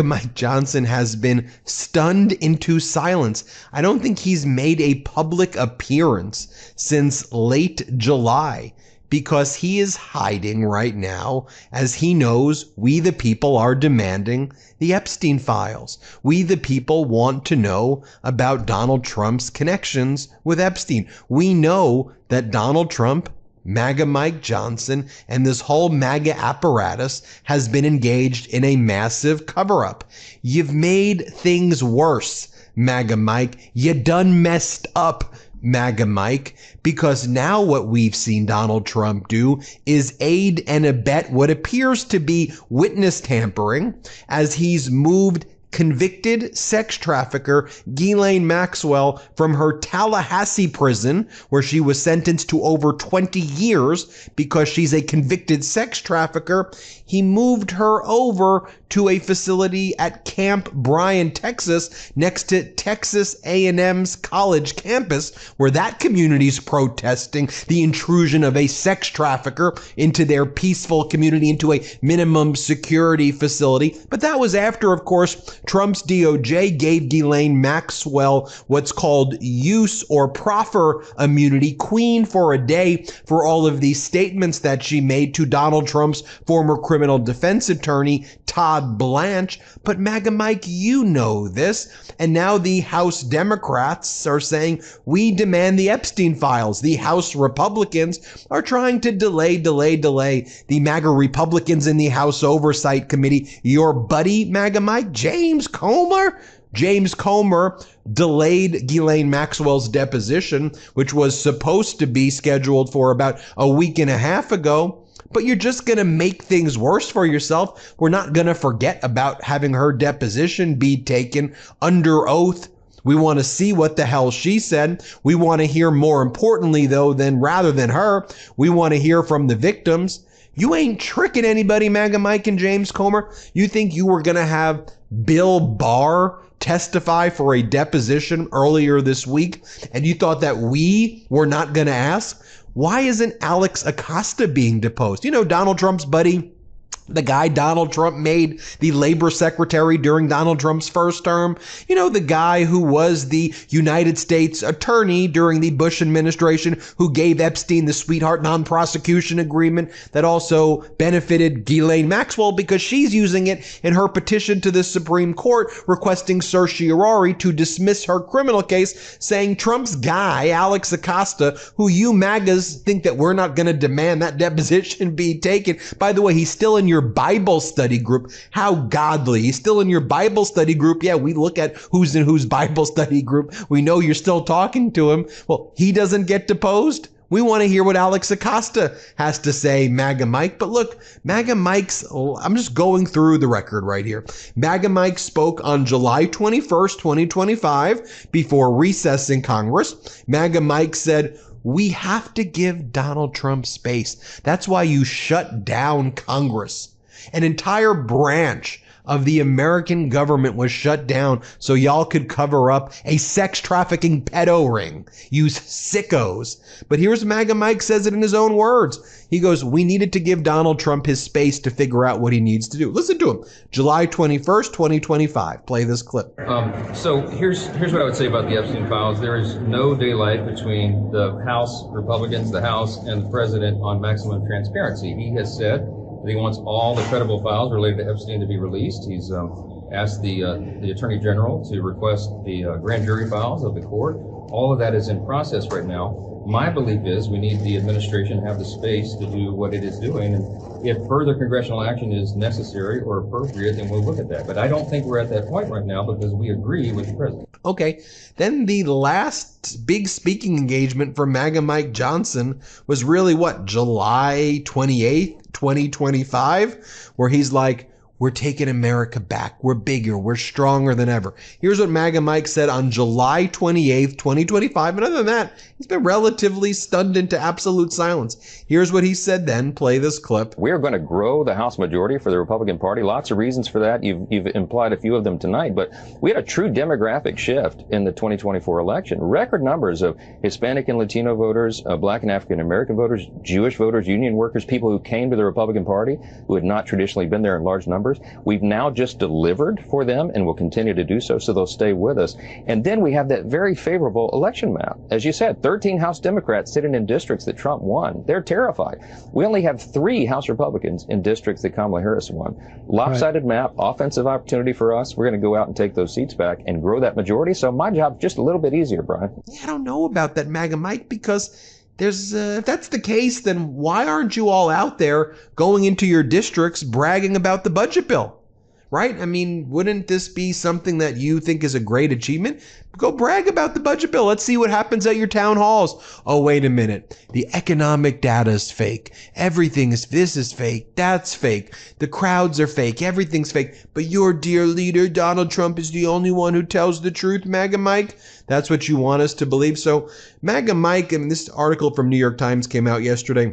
Mike Johnson has been stunned into silence. I don't think he's made a public appearance since late July because he is hiding right now as he knows we the people are demanding the Epstein files. We the people want to know about Donald Trump's connections with Epstein. We know that Donald Trump, MAGA Mike Johnson, and this whole MAGA apparatus has been engaged in a massive cover-up. You've made things worse, MAGA Mike. You done messed up, MAGA Mike, because now what we've seen Donald Trump do is aid and abet what appears to be witness tampering as he's moved convicted sex trafficker Ghislaine Maxwell from her Tallahassee prison, where she was sentenced to over 20 years because she's a convicted sex trafficker. He moved her over to a facility at Camp Bryan, Texas, next to Texas A&M's college campus, where that community's protesting the intrusion of a sex trafficker into their peaceful community, into a minimum security facility. But that was after, of course, Trump's DOJ gave Ghislaine Maxwell what's called use or proffer immunity, queen for a day, for all of these statements that she made to Donald Trump's former criminal defense attorney, Todd Blanche. But MAGA Mike, you know this. And now the House Democrats are saying, we demand the Epstein files. The House Republicans are trying to delay. The MAGA Republicans in the House Oversight Committee, your buddy, MAGA Mike, James Comer delayed Ghislaine Maxwell's deposition, which was supposed to be scheduled for about a week and a half ago. But you're just going to make things worse for yourself. We're not going to forget about having her deposition be taken under oath. We want to see what the hell she said. We want to hear, more importantly, though, rather than her, we want to hear from the victims. You ain't tricking anybody, MAGA Mike and James Comer. You think you were going to have Bill Barr testify for a deposition earlier this week, and you thought that we were not going to ask? Why isn't Alex Acosta being deposed? You know, Donald Trump's buddy, the guy Donald Trump made the labor secretary during Donald Trump's first term. You know, the guy who was the United States attorney during the Bush administration, who gave Epstein the sweetheart non-prosecution agreement that also benefited Ghislaine Maxwell because she's using it in her petition to the Supreme Court requesting certiorari to dismiss her criminal case, saying Trump's guy, Alex Acosta, who you MAGAs think that we're not going to demand that deposition be taken. By the way, he's still in your Bible study group. How godly. He's still in your Bible study group. Yeah, we look at who's in whose Bible study group. We know you're still talking to him. Well, he doesn't get deposed. We want to hear what Alex Acosta has to say, MAGA Mike. But look, MAGA Mike's, I'm just going through the record right here. MAGA Mike spoke on July 21st, 2025, before recess in Congress. MAGA Mike said, we have to give Donald Trump space. That's why you shut down Congress. An entire branch of the American government was shut down so y'all could cover up a sex trafficking pedo ring. You sickos. But here's MAGA Mike says it in his own words. He goes, we needed to give Donald Trump his space to figure out what he needs to do. Listen to him. July 21st, 2025. Play this clip. So here's what I would say about the Epstein files. There is no daylight between the House Republicans, the House, and the president on maximum transparency. He has said that he wants all the credible files related to Epstein to be released. He's asked the Attorney General to request the grand jury files of the court. All of that is in process right now. My belief is we need the administration to have the space to do what it is doing. And if further congressional action is necessary or appropriate, then we'll look at that. But I don't think we're at that point right now because we agree with the president. Okay. Then the last big speaking engagement for MAGA Mike Johnson was really what? July 28th, 2025, where he's like, we're taking America back. We're bigger. We're stronger than ever. Here's what MAGA Mike said on July 28th, 2025. And other than that, he's been relatively stunned into absolute silence. Here's what he said then. Play this clip. We're going to grow the House majority for the Republican Party. Lots of reasons for that. You've implied a few of them tonight. But we had a true demographic shift in the 2024 election. Record numbers of Hispanic and Latino voters, Black and African American voters, Jewish voters, union workers, people who came to the Republican Party who had not traditionally been there in large numbers. numbers. We've now just delivered for them and will continue to do so, so they'll stay with us. And then we have that very favorable election map. As you said, 13 House Democrats sitting in districts that Trump won. They're terrified. We only have 3 House Republicans in districts that Kamala Harris won. Lopsided map, offensive opportunity for us. We're going to go out and take those seats back and grow that majority. So my job's just a little bit easier, Brian. Yeah, I don't know about that, MAGA Mike, because if that's the case, then why aren't you all out there going into your districts bragging about the budget bill? Right? I mean, wouldn't this be something that you think is a great achievement? Go brag about the budget bill. Let's see what happens at your town halls. Oh, wait a minute. The economic data is fake. This is fake. That's fake. The crowds are fake. Everything's fake. But your dear leader, Donald Trump, is the only one who tells the truth, MAGA Mike. That's what you want us to believe. So, MAGA Mike, and this article from New York Times came out yesterday.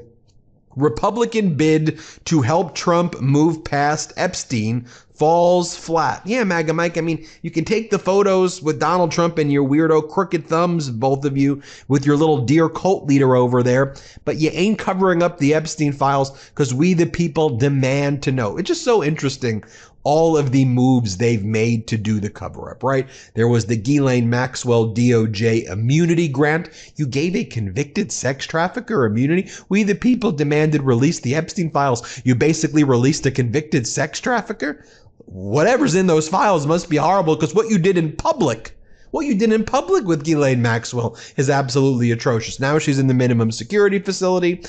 Republican bid to help Trump move past Epstein falls flat. Yeah, MAGA Mike, I mean, you can take the photos with Donald Trump and your weirdo crooked thumbs, both of you, with your little dear cult leader over there, but you ain't covering up the Epstein files because we the people demand to know. It's just so interesting, all of the moves they've made to do the cover-up, right? There was the Ghislaine Maxwell DOJ immunity grant. You gave a convicted sex trafficker immunity. We the people demanded release the Epstein files. You basically released a convicted sex trafficker. Whatever's in those files must be horrible because what you did in public with Ghislaine Maxwell is absolutely atrocious. Now she's in the minimum security facility.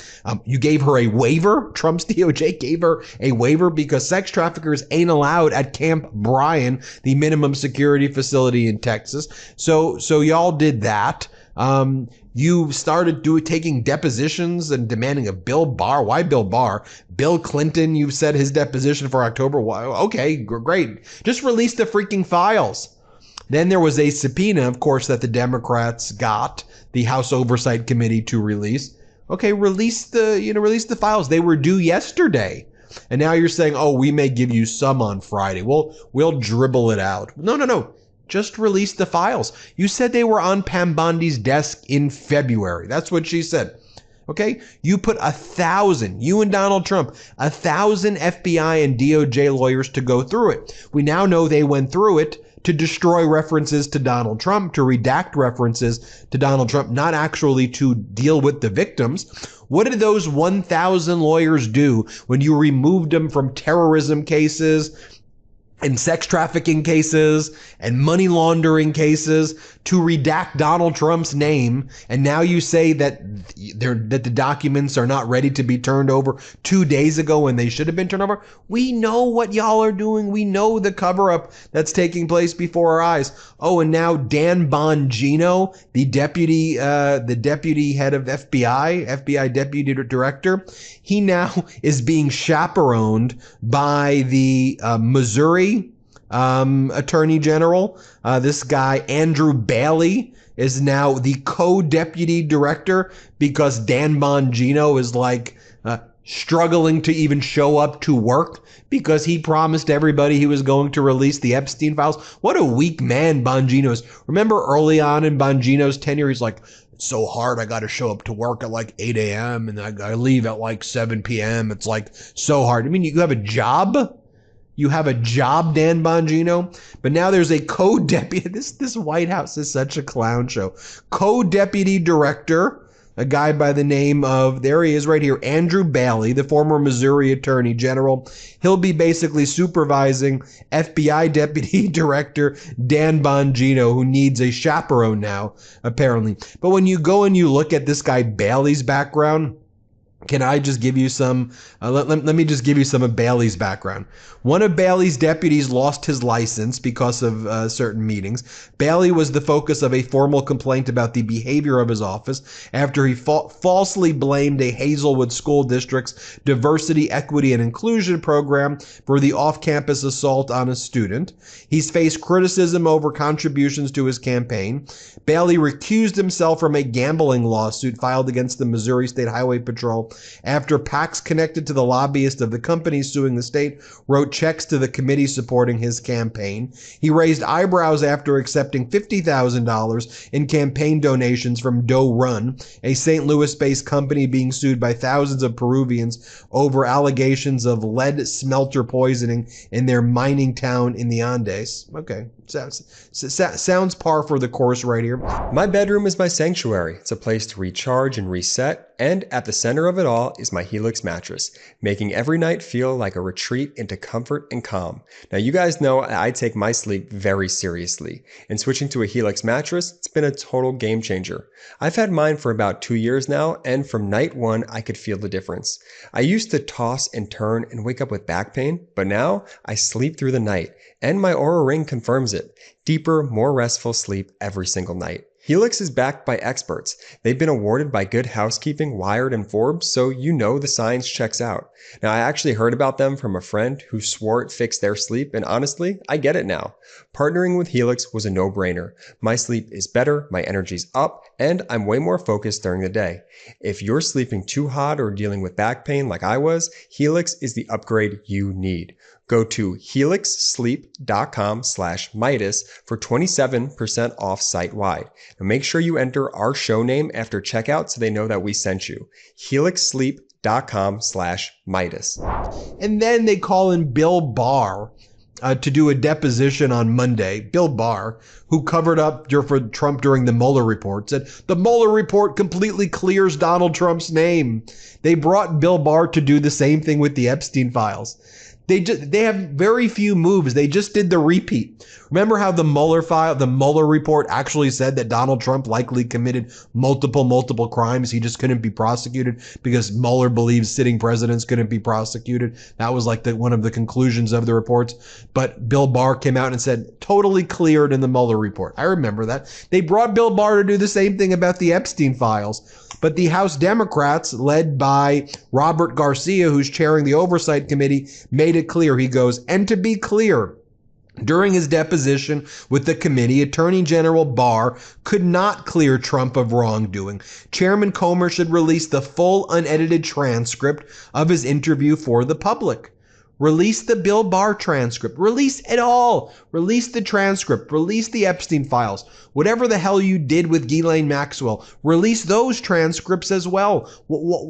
You gave her a waiver. Trump's DOJ gave her a waiver because sex traffickers ain't allowed at Camp Bryan, the minimum security facility in Texas. So y'all did that. You started taking depositions and demanding a Bill Barr. Why Bill Barr? Bill Clinton, you said his deposition for October. Why? Okay, great. Just release the freaking files. Then there was a subpoena, of course, that the Democrats got the House Oversight Committee to release. Okay, release the files. They were due yesterday. And now you're saying, oh, we may give you some on Friday. Well, we'll dribble it out. No. Just release the files. You said they were on Pam Bondi's desk in February. That's what she said. Okay? You put 1,000, you and Donald Trump, 1,000 FBI and DOJ lawyers to go through it. We now know they went through it to destroy references to Donald Trump, to redact references to Donald Trump, not actually to deal with the victims. What did those 1,000 lawyers do when you removed them from terrorism cases and sex trafficking cases and money laundering cases to redact Donald Trump's name? And now you say that the documents are not ready to be turned over 2 days ago when they should have been turned over. We know what y'all are doing. We know the cover-up that's taking place before our eyes. Oh, and now Dan Bongino, the deputy head of FBI deputy director, he now is being chaperoned by the Missouri Attorney General. This guy, Andrew Bailey, is now the co-deputy director because Dan Bongino is struggling to even show up to work because he promised everybody he was going to release the Epstein files. What a weak man Bongino is. Remember early on in Bongino's tenure, he's like, it's so hard. I got to show up to work at 8 a.m. and I leave at 7 p.m. It's so hard. I mean, you have a job. You have a job, Dan Bongino. But now there's a co-deputy. This White House is such a clown show. Co-deputy director, a guy by the name of, there he is right here, Andrew Bailey, the former Missouri Attorney General. He'll be basically supervising FBI Deputy Director Dan Bongino, who needs a chaperone now, apparently. But when you go and you look at this guy Bailey's background, can I just give you some, let me just give you some of Bailey's background. One of Bailey's deputies lost his license because of certain meetings. Bailey was the focus of a formal complaint about the behavior of his office after he falsely blamed a Hazelwood School District's Diversity, Equity, and Inclusion program for the off-campus assault on a student. He's faced criticism over contributions to his campaign. Bailey recused himself from a gambling lawsuit filed against the Missouri State Highway Patrol after PACs connected to the lobbyist of the company suing the state wrote checks to the committee supporting his campaign. He raised eyebrows after accepting $50,000 in campaign donations from Doe Run, a St. Louis-based company being sued by thousands of Peruvians over allegations of lead smelter poisoning in their mining town in the Andes. Okay, sounds par for the course right here. My bedroom is my sanctuary. It's a place to recharge and reset, and at the center of it all is my Helix mattress, making every night feel like a retreat into comfort and calm. Now, you guys know I take my sleep very seriously, and switching to a Helix mattress, it's been a total game changer. I've had mine for about 2 years now, and from night one, I could feel the difference. I used to toss and turn and wake up with back pain, but now I sleep through the night, and my Oura Ring confirms it. Deeper, more restful sleep every single night. Helix is backed by experts. They've been awarded by Good Housekeeping, Wired, and Forbes, so you know the science checks out. Now, I actually heard about them from a friend who swore it fixed their sleep, and honestly, I get it now. Partnering with Helix was a no-brainer. My sleep is better, my energy's up, and I'm way more focused during the day. If you're sleeping too hot or dealing with back pain like I was, Helix is the upgrade you need. Go to helixsleep.com/Meidas for 27% off site-wide. And make sure you enter our show name after checkout so they know that we sent you. helixsleep.com/Meidas. And then they call in Bill Barr to do a deposition on Monday. Bill Barr, who covered up for Trump during the Mueller report, said the Mueller report completely clears Donald Trump's name. They brought Bill Barr to do the same thing with the Epstein files. They have very few moves. They just did the repeat. Remember how the Mueller report actually said that Donald Trump likely committed multiple crimes. He just couldn't be prosecuted because Mueller believes sitting presidents couldn't be prosecuted. That was like one of the conclusions of the reports. But Bill Barr came out and said totally cleared in the Mueller report. I remember that. They brought Bill Barr to do the same thing about the Epstein files. But the House Democrats, led by Robert Garcia, who's chairing the Oversight Committee, made it clear. He goes, and to be clear, during his deposition with the committee, Attorney General Barr could not clear Trump of wrongdoing. Chairman Comer should release the full unedited transcript of his interview for the public. Release the Bill Barr transcript. Release it all. Release the transcript. Release the Epstein files. Whatever the hell you did with Ghislaine Maxwell, release those transcripts as well.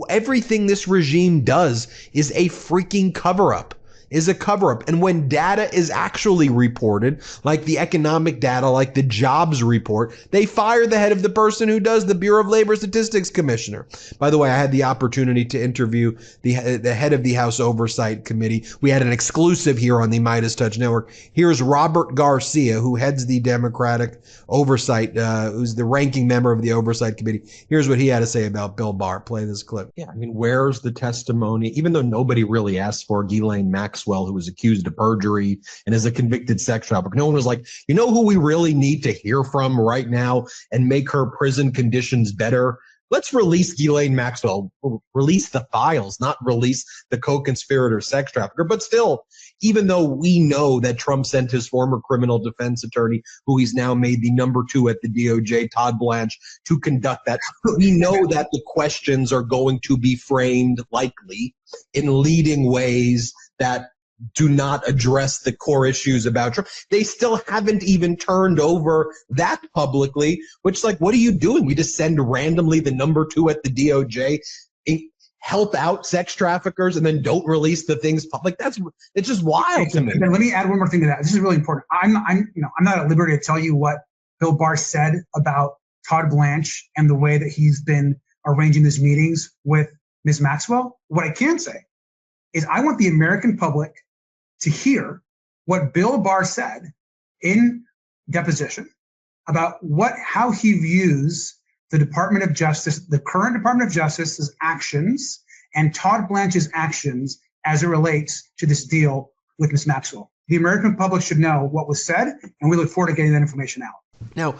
Everything this regime does is a freaking cover-up. And when data is actually reported, like the economic data, like the jobs report, they fire the head of the person who does the Bureau of Labor Statistics commissioner. By the way, I had the opportunity to interview the head of the House Oversight Committee. We had an exclusive here on the MeidasTouch Network. Here's Robert Garcia, who heads the Democratic Oversight, who's the ranking member of the Oversight Committee. Here's what he had to say about Bill Barr. Play this clip. Yeah, I mean, where's the testimony? Even though nobody really asked for Ghislaine Maxwell, who was accused of perjury and is a convicted sex trafficker. No one was like, you know who we really need to hear from right now and make her prison conditions better? Let's release Ghislaine Maxwell, release the files, not release the co-conspirator sex trafficker. But still, even though we know that Trump sent his former criminal defense attorney, who he's now made the number 2 at the DOJ, Todd Blanche, to conduct that, we know that the questions are going to be framed likely in leading ways that do not address the core issues about Trump. They still haven't even turned over that publicly, which, like, what are you doing? We just send randomly the number 2 at the DOJ, help out sex traffickers, and then don't release the things public. It's just wild to me. Let me add one more thing to that. This is really important. I'm not at liberty to tell you what Bill Barr said about Todd Blanche and the way that he's been arranging his meetings with Ms. Maxwell. What I can say is I want the American public to hear what Bill Barr said in deposition about how he views the Department of Justice, the current Department of Justice's actions and Todd Blanche's actions as it relates to this deal with Ms. Maxwell. The American public should know what was said, and we look forward to getting that information out. Now,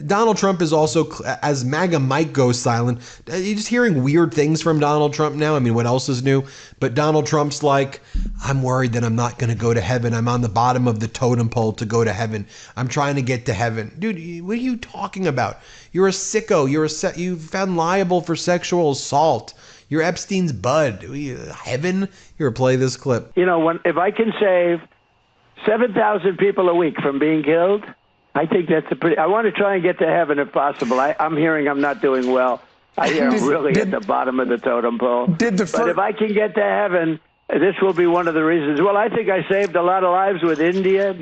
Donald Trump is also, as MAGA Mike goes silent, you're just hearing weird things from Donald Trump now. I mean, what else is new? But Donald Trump's like, I'm worried that I'm not going to go to heaven. I'm on the bottom of the totem pole to go to heaven. I'm trying to get to heaven. Dude, what are you talking about? You're a sicko. You're found liable for sexual assault. You're Epstein's bud. Heaven? Here, play this clip. You know, if I can save 7,000 people a week from being killed, I think that's I want to try and get to heaven if possible. I'm hearing I'm not doing well. I hear I'm really at the bottom of the totem pole. But if I can get to heaven, this will be one of the reasons. Well, I think I saved a lot of lives with India,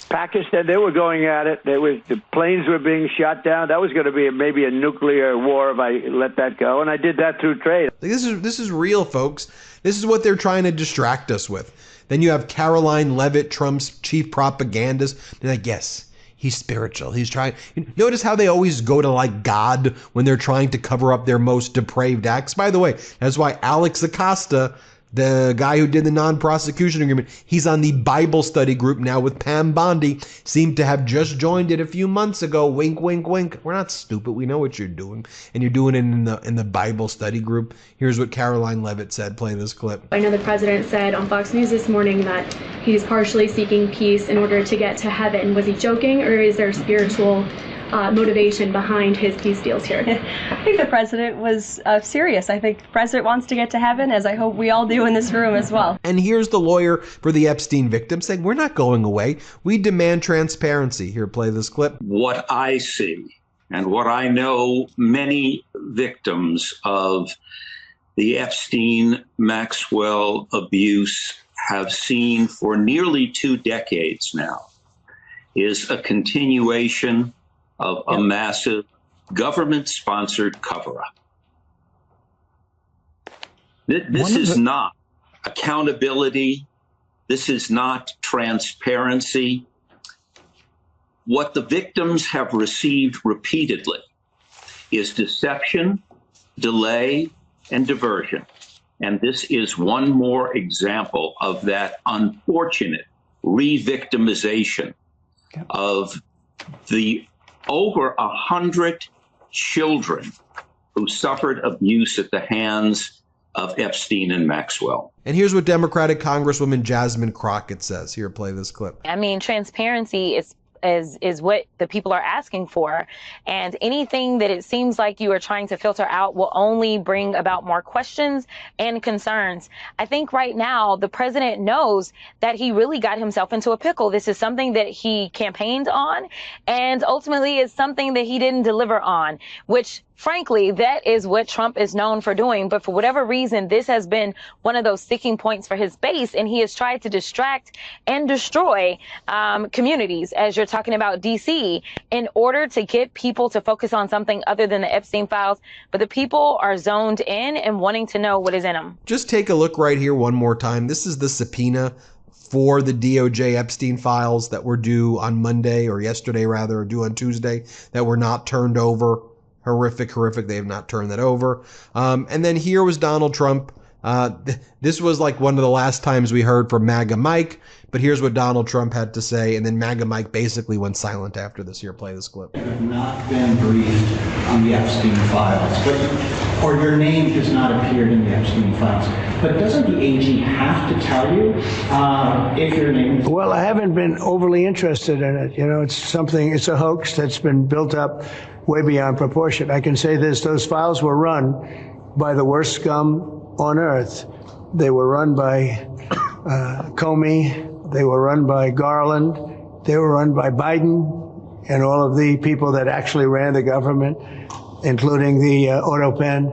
Pakistan. They were going at it. The planes were being shot down. That was going to be maybe a nuclear war if I let that go. And I did that through trade. This is real, folks. This is what they're trying to distract us with. Then you have Caroline Leavitt, Trump's chief propagandist. They're like, yes, he's spiritual. He's trying. Notice how they always go to like God when they're trying to cover up their most depraved acts. By the way, that's why Alex Acosta, the guy who did the non-prosecution agreement, he's on the Bible study group now with Pam Bondi. Seemed to have just joined it a few months ago. Wink, wink, wink. We're not stupid. We know what you're doing, and you're doing it in the Bible study group. Here's what Caroline Leavitt said. Play this clip. I know the president said on Fox News this morning that he's partially seeking peace in order to get to heaven. Was he joking, or is there spiritual motivation behind his peace deals here? I think the president was serious. I think the president wants to get to heaven, as I hope we all do in this room as well. And here's the lawyer for the Epstein victim saying, we're not going away. We demand transparency. Here, play this clip. What I see and what I know many victims of the Epstein-Maxwell abuse have seen for nearly 2 decades now is a continuation of a massive government-sponsored cover-up. This is not accountability. This is not transparency. What the victims have received repeatedly is deception, delay, and diversion. And this is one more example of that unfortunate re-victimization of the over 100 children who suffered abuse at the hands of Epstein and Maxwell. And here's what Democratic Congresswoman Jasmine Crockett says. Here, play this clip. I mean, transparency is what the people are asking for. And anything that it seems like you are trying to filter out will only bring about more questions and concerns. I think right now the president knows that he really got himself into a pickle. This is something that he campaigned on, and ultimately is something that he didn't deliver on, which frankly, that is what Trump is known for doing. But for whatever reason, this has been one of those sticking points for his base, and he has tried to distract and destroy communities, as you're talking about D.C., in order to get people to focus on something other than the Epstein files. But the people are zoned in and wanting to know what is in them. Just take a look right here one more time. This is the subpoena for the DOJ Epstein files that were due on Monday, or yesterday rather, or due on Tuesday, that were not turned over. Horrific. They have not turned that over. And then here was Donald Trump. This was like one of the last times we heard from MAGA Mike, but here's what Donald Trump had to say. And then MAGA Mike basically went silent after this. Here, play this clip. You have not been briefed on the Epstein files, or your name has not appeared in the Epstein files. But doesn't the AG have to tell you if your name is... Well, I haven't been overly interested in it. You know, it's a hoax that's been built up way beyond proportion. I can say this, those files were run by the worst scum on earth. They were run by Comey, they were run by Garland, they were run by Biden and all of the people that actually ran the government, including the auto pen.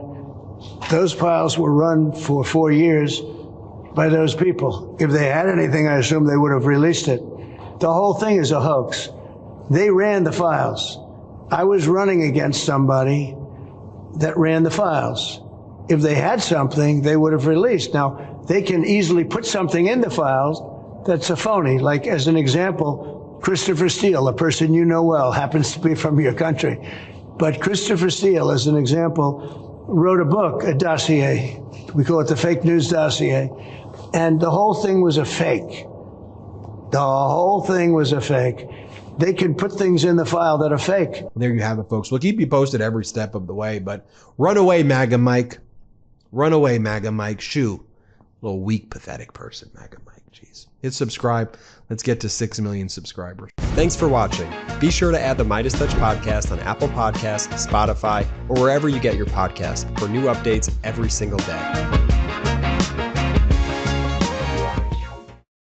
Those files were run for 4 years by those people. If they had anything, I assume they would have released it. The whole thing is a hoax. They ran the files. I was running against somebody that ran the files. If they had something, they would have released. Now, they can easily put something in the files that's a phony. Like, as an example, Christopher Steele, a person you know well, happens to be from your country. But Christopher Steele, as an example, wrote a book, a dossier. We call it the fake news dossier. And the whole thing was a fake. The whole thing was a fake. They can put things in the file that are fake. There you have it, folks. We'll keep you posted every step of the way, but run away, MAGA Mike. Run away, MAGA Mike. Shoo. Little weak, pathetic person, MAGA Mike. Jeez. Hit subscribe. Let's get to 6 million subscribers. Thanks for watching. Be sure to add the MeidasTouch podcast on Apple Podcasts, Spotify, or wherever you get your podcasts for new updates every single day.